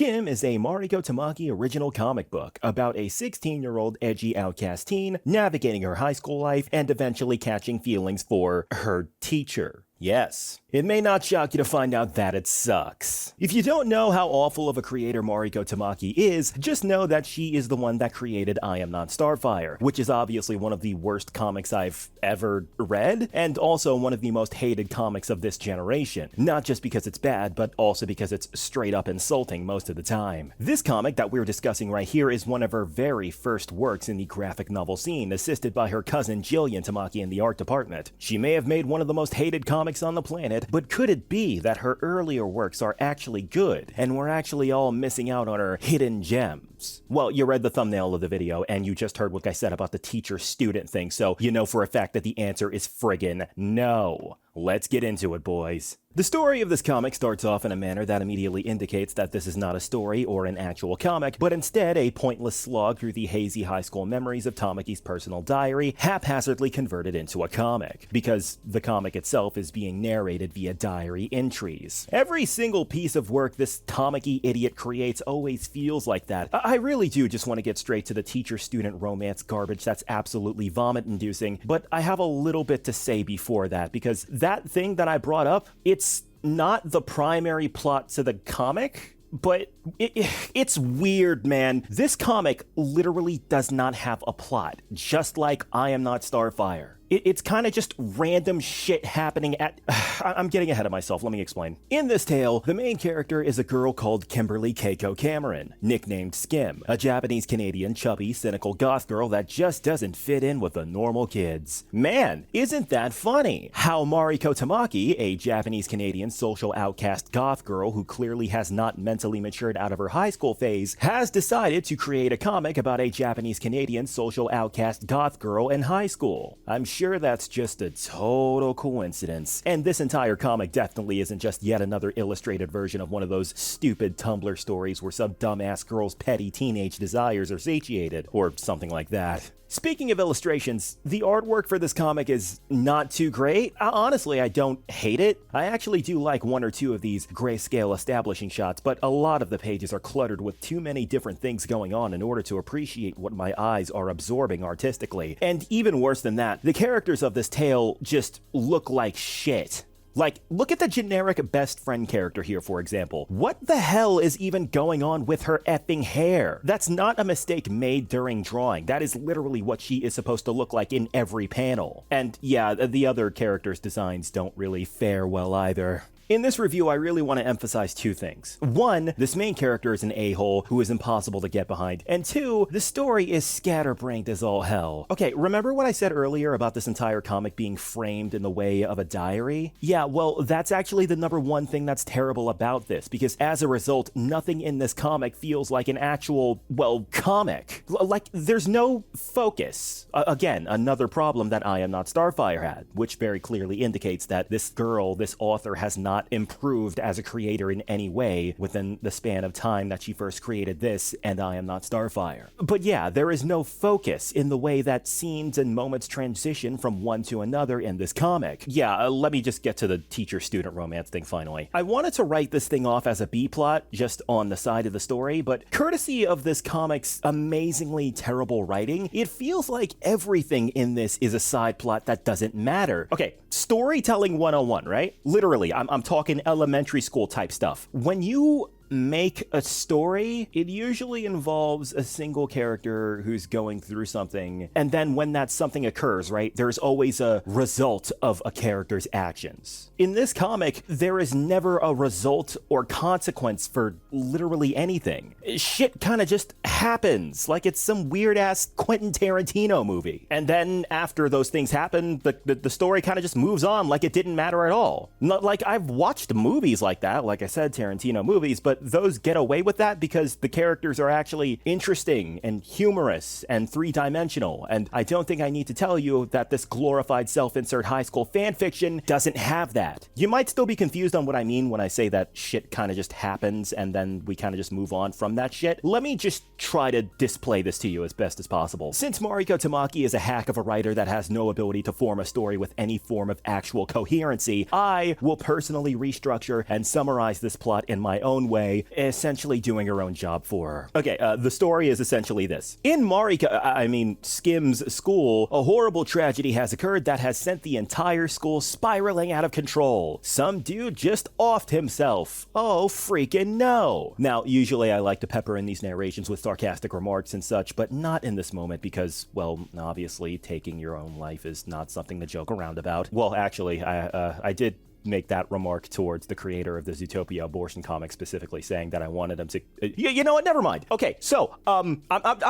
Skim is a Mariko Tamaki original comic book about a 16-year-old edgy outcast teen navigating her high school life and eventually catching feelings for her teacher. Yes, it may not shock you to find out that it sucks. If you don't know how awful of a creator Mariko Tamaki is, just know that she is the one that created I Am Not Starfire, which is obviously one of the worst comics I've ever read, and also one of the most hated comics of this generation. Not just because it's bad, but also because it's straight up insulting most of the time. This comic that we're discussing right here is one of her very first works in the graphic novel scene, assisted by her cousin Jillian Tamaki in the art department. She may have made one of the most hated comics on the planet, but could it be that her earlier works are actually good, and we're actually all missing out on her hidden gems? Well, you read the thumbnail of the video, and you just heard what I said about the teacher-student thing, so you know for a fact that the answer is friggin' no. Let's get into it, boys. The story of this comic starts off in a manner that immediately indicates that this is not a story or an actual comic, but instead a pointless slog through the hazy high school memories of Tamaki's personal diary, haphazardly converted into a comic, because the comic itself is being narrated via diary entries. Every single piece of work this Tamaki idiot creates always feels like that. I really do just want to get straight to the teacher-student romance garbage that's absolutely vomit-inducing, but I have a little bit to say before that, because that thing that I brought up, it's not the primary plot to the comic, but it's weird, man. This comic literally does not have a plot, just like I Am Not Starfire. It's kind of just random shit happening at... I'm getting ahead of myself, let me explain. In this tale, the main character is a girl called Kimberly Keiko Cameron, nicknamed Skim, a Japanese-Canadian, chubby, cynical goth girl that just doesn't fit in with the normal kids. Man, isn't that funny? How Mariko Tamaki, a Japanese-Canadian social outcast goth girl who clearly has not mentally matured out of her high school phase, has decided to create a comic about a Japanese-Canadian social outcast goth girl in high school. I'm sure that's just a total coincidence. And this entire comic definitely isn't just yet another illustrated version of one of those stupid Tumblr stories where some dumbass girl's petty teenage desires are satiated, or something like that. Speaking of illustrations, the artwork for this comic is not too great. Honestly, I don't hate it. I actually do like one or two of these grayscale establishing shots, but a lot of the pages are cluttered with too many different things going on in order to appreciate what my eyes are absorbing artistically. And even worse than that, the characters of this tale just look like shit. Like, look at the generic best friend character here, for example. What the hell is even going on with her effing hair? That's not a mistake made during drawing. That is literally what she is supposed to look like in every panel. And yeah, the other characters' designs don't really fare well either. In this review, I really want to emphasize two things. One, this main character is an a-hole who is impossible to get behind. And two, the story is scatterbrained as all hell. Okay, remember what I said earlier about this entire comic being framed in the way of a diary? Yeah, well, that's actually the number one thing that's terrible about this, because as a result, nothing in this comic feels like an actual, well, comic. Like, there's no focus. Again, another problem that I Am Not Starfire had, which very clearly indicates that this girl, this author, has not improved as a creator in any way within the span of time that she first created this and I Am Not Starfire. But yeah, there is no focus in the way that scenes and moments transition from one to another in this comic. Yeah, let me just get to the teacher-student romance thing finally. I wanted to write this thing off as a B-plot, just on the side of the story, but courtesy of this comic's amazingly terrible writing, it feels like everything in this is a side plot that doesn't matter. Okay, storytelling 101, right? Literally, I'm talking elementary school type stuff. When you make a story, it usually involves a single character who's going through something, and then when that something occurs, right, there's always a result of a character's actions. In this comic, there is never a result or consequence for literally anything. Shit kind of just happens, like it's some weird-ass Quentin Tarantino movie. And then after those things happen, the story kind of just moves on like it didn't matter at all. Not like I've watched movies like that, like I said, Tarantino movies, but those get away with that because the characters are actually interesting and humorous and three-dimensional, and I don't think I need to tell you that this glorified self-insert high school fanfiction doesn't have that. You might still be confused on what I mean when I say that shit kind of just happens and then we kind of just move on from that shit. Let me just try to display this to you as best as possible. Since Mariko Tamaki is a hack of a writer that has no ability to form a story with any form of actual coherency, I will personally restructure and summarize this plot in my own way way, essentially doing her own job for her. Okay, the story is essentially this. In Skim's school, a horrible tragedy has occurred that has sent the entire school spiraling out of control. Some dude just offed himself. Oh, freaking no. Now, usually I like to pepper in these narrations with sarcastic remarks and such, but not in this moment because, well, obviously taking your own life is not something to joke around about. Well, actually, I did make that remark towards the creator of the Zootopia abortion comic, specifically saying that I wanted him to... You know what? Never mind. Okay, so, I'm not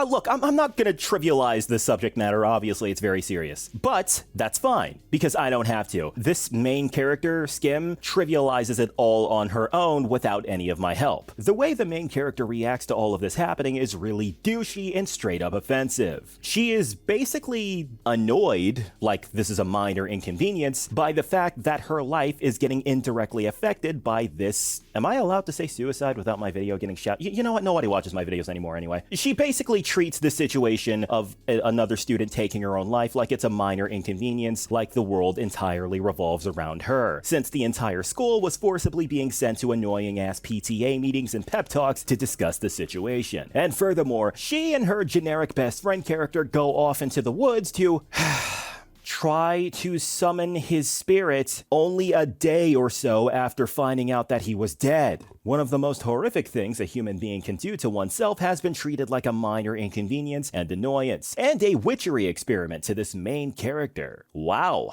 gonna trivialize this subject matter. Obviously, it's very serious. But that's fine, because I don't have to. This main character, Skim, trivializes it all on her own without any of my help. The way the main character reacts to all of this happening is really douchey and straight up offensive. She is basically annoyed, like this is a minor inconvenience, by the fact that her life is getting indirectly affected by this. Am I allowed to say suicide without my video getting shot? You know what? Nobody watches my videos anymore anyway. She basically treats the situation of another student taking her own life like it's a minor inconvenience, like the world entirely revolves around her, since the entire school was forcibly being sent to annoying-ass PTA meetings and pep talks to discuss the situation. And furthermore, she and her generic best friend character go off into the woods to... try to summon his spirit only a day or so after finding out that he was dead. One of the most horrific things a human being can do to oneself has been treated like a minor inconvenience and annoyance, and a witchery experiment to this main character. Wow.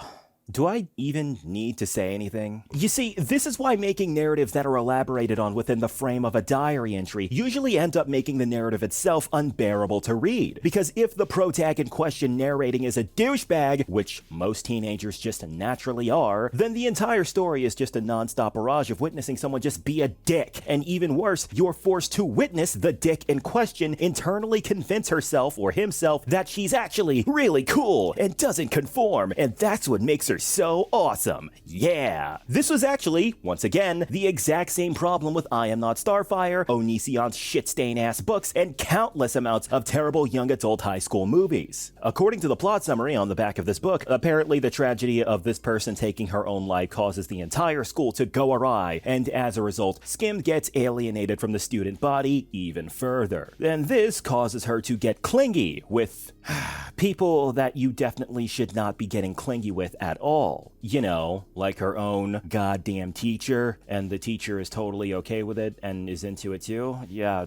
Do I even need to say anything? You see, this is why making narratives that are elaborated on within the frame of a diary entry usually end up making the narrative itself unbearable to read. Because if the protag in question narrating is a douchebag, which most teenagers just naturally are, then the entire story is just a non-stop barrage of witnessing someone just be a dick. And even worse, you're forced to witness the dick in question internally convince herself or himself that she's actually really cool and doesn't conform, and that's what makes her so awesome. Yeah. This was actually, once again, the exact same problem with I Am Not Starfire, Onision's shit-stain-ass books, and countless amounts of terrible young adult high school movies. According to the plot summary on the back of this book, apparently the tragedy of this person taking her own life causes the entire school to go awry, and as a result, Skim gets alienated from the student body even further. And this causes her to get clingy with people that you definitely should not be getting clingy with at all. You know, like her own goddamn teacher, and the teacher is totally okay with it and is into it too. Yeah,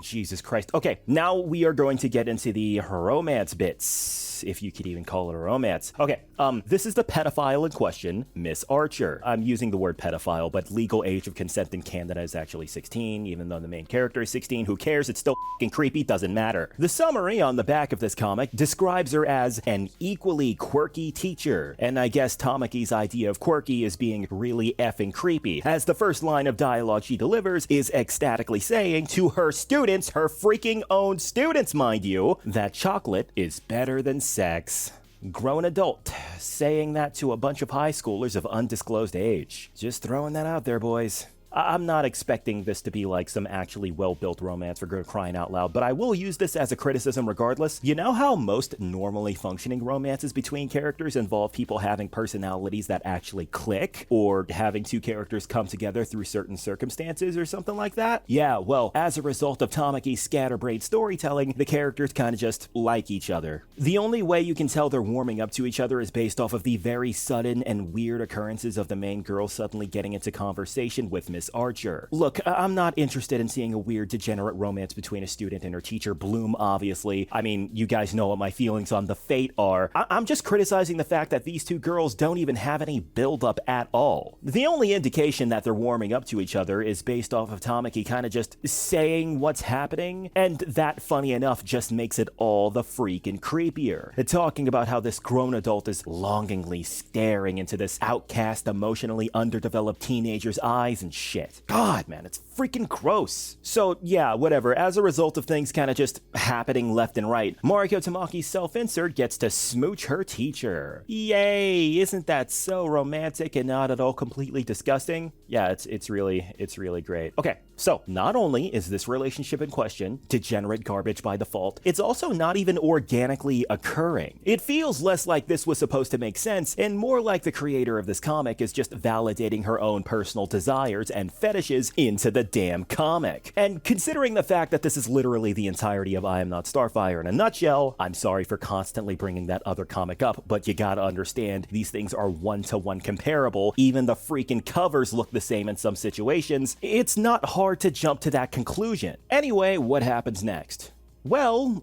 Jesus Christ. Okay, now we are going to get into the romance bits, if you could even call it a romance. Okay, this is the pedophile in question, Miss Archer. I'm using the word pedophile, but legal age of consent in Canada is actually 16, even though the main character is 16. Who cares? It's still f***ing creepy, doesn't matter. The summary on the back of this comic describes her as an equally quirky teacher, and I guess Tamaki's idea of quirky is being really effing creepy, as the first line of dialogue she delivers is ecstatically saying to her students, her freaking own students, mind you, that chocolate is better than sex. Grown adult saying that to a bunch of high schoolers of undisclosed age. Just throwing that out there, boys. I'm not expecting this to be like some actually well-built romance for good crying out loud, but I will use this as a criticism regardless. You know how most normally functioning romances between characters involve people having personalities that actually click, or having two characters come together through certain circumstances or something like that? Yeah, well, as a result of Tamaki's scatterbrained storytelling, the characters kind of just like each other. The only way you can tell they're warming up to each other is based off of the very sudden and weird occurrences of the main girl suddenly getting into conversation with Miss Archer. Look, I'm not interested in seeing a weird degenerate romance between a student and her teacher Bloom, obviously. I mean, you guys know what my feelings on the fate are. I'm just criticizing the fact that these two girls don't even have any build-up at all. The only indication that they're warming up to each other is based off of Tamaki kind of just saying what's happening, and that, funny enough, just makes it all the freaking creepier. Talking about how this grown adult is longingly staring into this outcast, emotionally underdeveloped teenager's eyes and shit. God, man, it's freaking gross. So yeah, whatever. As a result of things kind of just happening left and right, Mariko Tamaki's self-insert gets to smooch her teacher. Yay! Isn't that so romantic and not at all completely disgusting? Yeah, it's really great. Okay, So, not only is this relationship in question degenerate garbage by default, it's also not even organically occurring. It feels less like this was supposed to make sense, and more like the creator of this comic is just validating her own personal desires and fetishes into the damn comic. And considering the fact that this is literally the entirety of I Am Not Starfire in a nutshell, I'm sorry for constantly bringing that other comic up, but you gotta understand, these things are one-to-one comparable. Even the freaking covers look the same in some situations. It's not hard to jump to that conclusion. Anyway, what happens next? Well,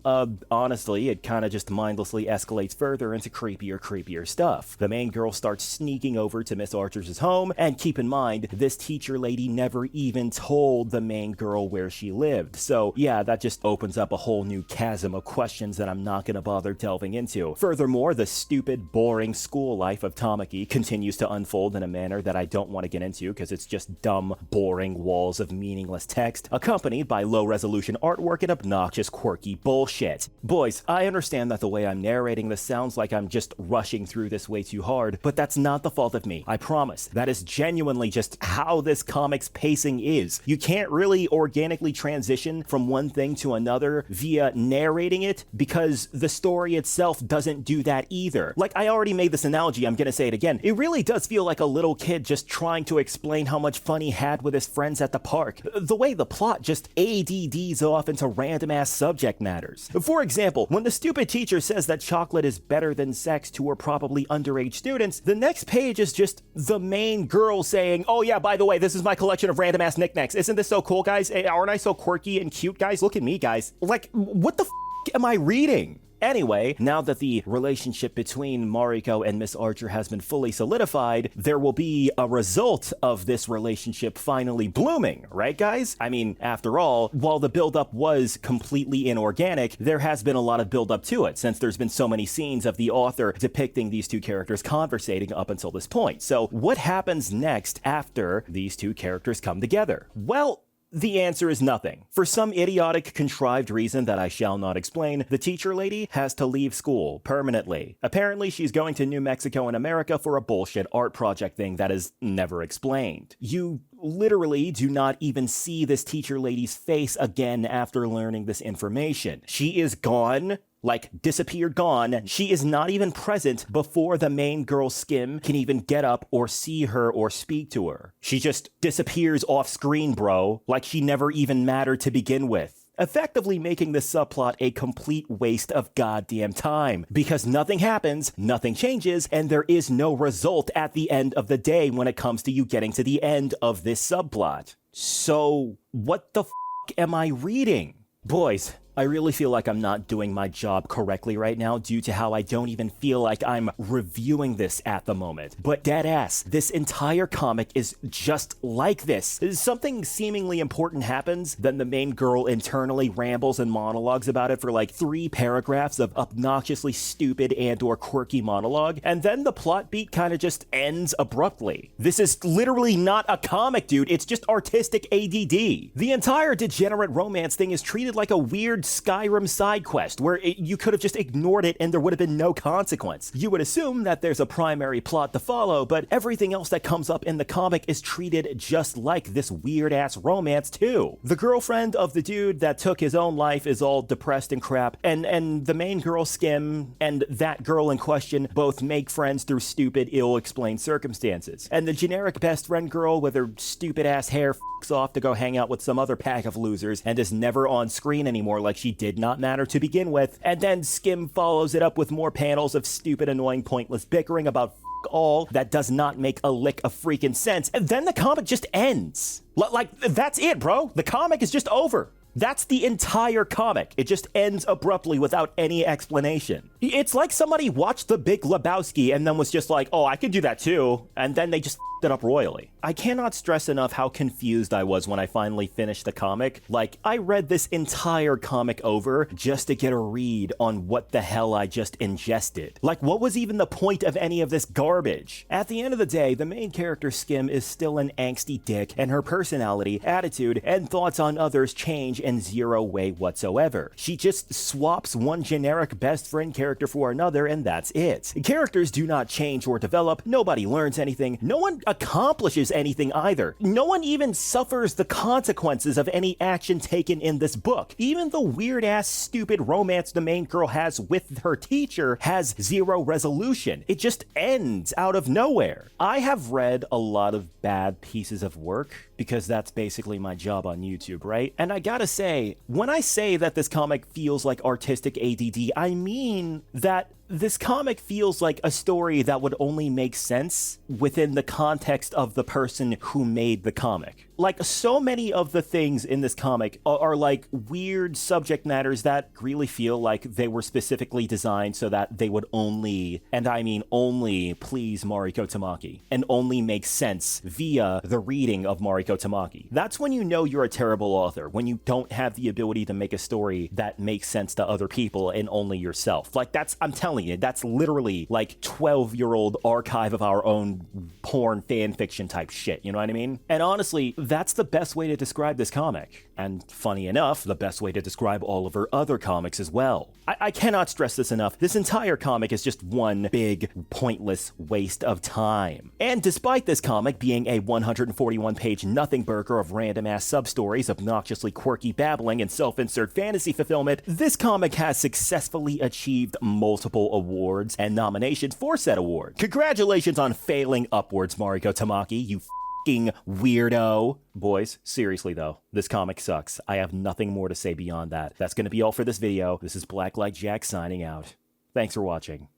honestly, it kinda just mindlessly escalates further into creepier stuff. The main girl starts sneaking over to Miss Archer's home, and keep in mind, this teacher lady never even told the main girl where she lived. So yeah, that just opens up a whole new chasm of questions that I'm not gonna bother delving into. Furthermore, the stupid, boring school life of Tamaki continues to unfold in a manner that I don't want to get into because it's just dumb, boring walls of meaningless text, accompanied by low-resolution artwork and obnoxious quirky bullshit. Boys, I understand that the way I'm narrating this sounds like I'm just rushing through this way too hard, but that's not the fault of me. I promise. That is genuinely just how this comic's pacing is. You can't really organically transition from one thing to another via narrating it because the story itself doesn't do that either. Like, I already made this analogy, I'm gonna say it again. It really does feel like a little kid just trying to explain how much fun he had with his friends at the park. The way the plot just ADDs off into random-ass subject matters. For example, when the stupid teacher says that chocolate is better than sex to her probably underage students, the next page is just the main girl saying, oh yeah, by the way, this is my collection of random ass knickknacks. Isn't this so cool, guys? Aren't I so quirky and cute, guys? Look at me, guys. Like, what the f am I reading? Anyway, now that the relationship between Mariko and Miss Archer has been fully solidified, there will be a result of this relationship finally blooming, right guys? I mean, after all, while the buildup was completely inorganic, there has been a lot of buildup to it, since there's been so many scenes of the author depicting these two characters conversating up until this point. So what happens next after these two characters come together? Well, the answer is nothing. For some idiotic, contrived reason that I shall not explain, the teacher lady has to leave school permanently. Apparently, she's going to New Mexico in America for a bullshit art project thing that is never explained. You literally do not even see this teacher lady's face again after learning this information. She is gone. Like, disappeared, gone. She is not even present before the main girl Skim can even get up or see her or speak to her. She just disappears off screen, bro, like she never even mattered to begin with. Effectively making this subplot a complete waste of goddamn time, because nothing happens, nothing changes, and there is no result at the end of the day when it comes to you getting to the end of this subplot. So, what the f am I reading? Boys, I really feel like I'm not doing my job correctly right now due to how I don't even feel like I'm reviewing this at the moment. But deadass, this entire comic is just like this. Something seemingly important happens, then the main girl internally rambles and monologues about it for like 3 paragraphs of obnoxiously stupid and or quirky monologue, and then the plot beat kind of just ends abruptly. This is literally not a comic, dude. It's just artistic ADD. The entire degenerate romance thing is treated like a weird Skyrim side quest where you could have just ignored it and there would have been no consequence. You would assume that there's a primary plot to follow, but everything else that comes up in the comic is treated just like this weird ass romance too. The girlfriend of the dude that took his own life is all depressed and crap, and the main girl Skim and that girl in question both make friends through stupid, ill-explained circumstances. And the generic best friend girl with her stupid ass hair f***s off to go hang out with some other pack of losers and is never on screen anymore like she did not matter to begin with. And then Skim follows it up with more panels of stupid, annoying, pointless bickering about all that does not make a lick of freaking sense. And then the comic just ends. Like, that's it, bro. The comic is just over. That's the entire comic. It just ends abruptly without any explanation. It's like somebody watched The Big Lebowski and then was just like, oh, I could do that too. And then they just f***ed it up royally. I cannot stress enough how confused I was when I finally finished the comic. Like, I read this entire comic over just to get a read on what the hell I just ingested. Like, what was even the point of any of this garbage? At the end of the day, the main character Skim is still an angsty dick, and her personality, attitude, and thoughts on others change in zero way whatsoever. She just swaps one generic best friend character for another, and that's it. Characters do not change or develop, nobody learns anything, no one accomplishes changes anything either. No one even suffers the consequences of any action taken in this book. Even the weird-ass stupid romance the main girl has with her teacher has zero resolution. It just ends out of nowhere. I have read a lot of bad pieces of work because that's basically my job on YouTube, right? And I gotta say, when I say that this comic feels like artistic ADD, I mean that this comic feels like a story that would only make sense within the context of the person who made the comic. Like, so many of the things in this comic are like weird subject matters that really feel like they were specifically designed so that they would only, and I mean only, please Mariko Tamaki, and only make sense via the reading of Mariko Tamaki. That's when you know you're a terrible author, when you don't have the ability to make a story that makes sense to other people and only yourself. Like, that's, I'm telling you, that's literally like 12-year-old archive of our own porn fan fiction type shit, you know what I mean? And honestly, that's the best way to describe this comic. And funny enough, the best way to describe all of her other comics as well. I cannot stress this enough. This entire comic is just one big, pointless waste of time. And despite this comic being a 141-page nothing burger of random-ass sub-stories, obnoxiously quirky babbling, and self-insert fantasy fulfillment, this comic has successfully achieved multiple awards and nominations for said award. Congratulations on failing upwards, Mariko Tamaki, you f***ing weirdo. Boys, seriously though, this comic sucks. I have nothing more to say beyond that. That's gonna be all for this video. This is Blacklight Jack signing out. Thanks for watching.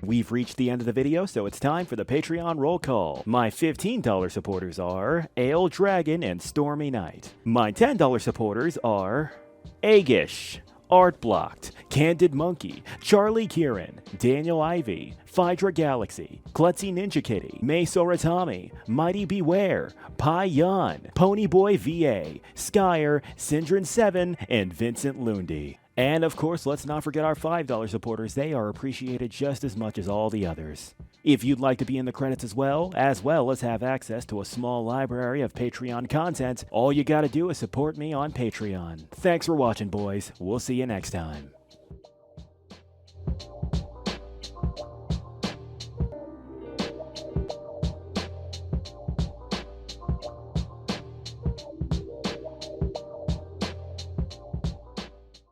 We've reached the end of the video, so it's time for the Patreon roll call. My $15 supporters are Ale Dragon and Stormy Night. My $10 supporters are Agish, Art Blocked, Candid Monkey, Charlie Kieran, Daniel Ivy, Phaedra Galaxy, Klutzy Ninja Kitty, May Soratami, Mighty Beware, Pai Yan, Ponyboy VA, Skyer, Syndrin7, and Vincent Lundy. And of course, let's not forget our $5 supporters. They are appreciated just as much as all the others. If you'd like to be in the credits as well as have access to a small library of Patreon content, all you gotta do is support me on Patreon. Thanks for watching, boys. We'll see you next time.